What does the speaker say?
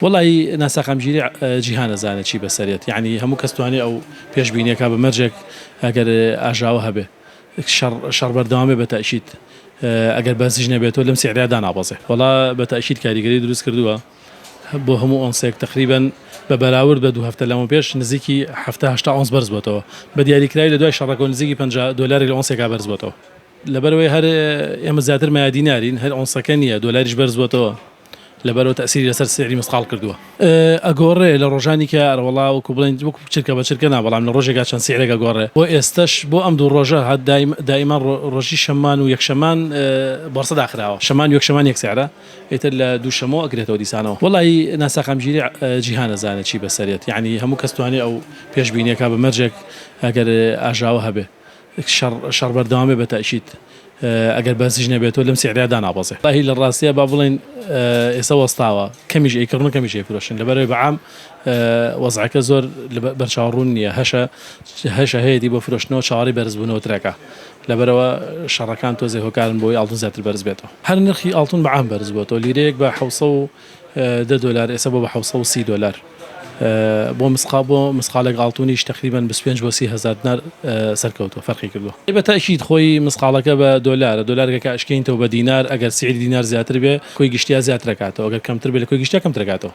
والله ناساقم جيري جیهانە زانێت چی بەسەرێت یعنی هەموو کەس توانێ ئەو پێشبینیەکە بە مەرجێک ئەگەر ئاژاوە هەبێ شەڕ بەردەوامێ بەتەئکید ئەگەر بەرزیش نەبێتەوە لەم سیعرەدا نابەزێ وەڵا بەتەئکید کاریگەری دروست کردووە بۆ هەموو ئۆنسێک تقریبەن بە بەراورد بە 2 هەفتە لەمە پێش نزیکی 70 ئۆنس بەرز بۆتەوە بە دیاریکراوی لە دوای شەڕەکە نزیکی 50 دلار لە ئۆنسێکا بەرز بۆتەوە لەبەرەوەی هەر ئێمە زیاتر مایادی نارین هەر ئۆنسەکە نییە دۆلاریش بەرز بۆتەوە لەبەرەوە تەسیری لەسەر سعری مسقال کردووە ئەگۆڕێ لە ڕۆژانی کە ئەروەڵا وەکو بڵێن وەکو چرکە بە چرکە نا بەڵام لە ڕۆژێکا چەند سیعرێکە گۆڕێ بۆ ئێستش بۆ ئەم دوو ڕۆژە هەر دائیمان ڕۆژی شەمان و یەکشەمان بۆرسە داخراوە شەمان و یەکشەمان یەک سیعرە ئیتر لە دووشەمەوە ئەگرێتەوە دیسانەوە وەڵی ناساقم جیری جیهانە زانێت چی بەسەرێت یعنی هەموو کەس توانێ ئەو پێشبینیەکە بە مەرجێک ئەگەر ئاژاوە هەبێ شەڕ بەردەوامێ بەتەئکید ئەگەر بەرزیش نەبێتەوە لەم سیعرەدا نابەزێ هی لە ڕاستیە با بڵێن ئێستا وەستاوە کەمیش ئەیکردن کەمیش ئەیفرۆشن لەبەرەوەی بەعام وەزعەکە زۆر بەرچاوڕوون نییە هەشە هەیەی بۆ فرۆشتنەوە چاوەڕی بەرزبوونەوە ترەکە لەبەرەوە شەڕەکان تۆزێ هۆکارن بۆی ئاڵتون زیاتر بەرز بێتەوە هەر نرخی ئاڵتون بەعام بەرز بۆتەوە لیرەیەک بە 710 دلار ئێستا بۆ بە 730 دلار بۆ مسقالێک ئاڵتونیش تقریبا 25 بۆ 30 هزار دینار سەرکەوتوە فەرقی کردووە بەتەئکید خۆی مسقالەکە بە دۆلارێکە ئەشکێنیتەوە بە دینار ئەگەر سعری دینار زیاتر بێ کۆی گشتیا زیاتر دەکاتەوە ئەگەر کەمتر بێ لە کۆی گشتیا کەمتر دەکاتەوە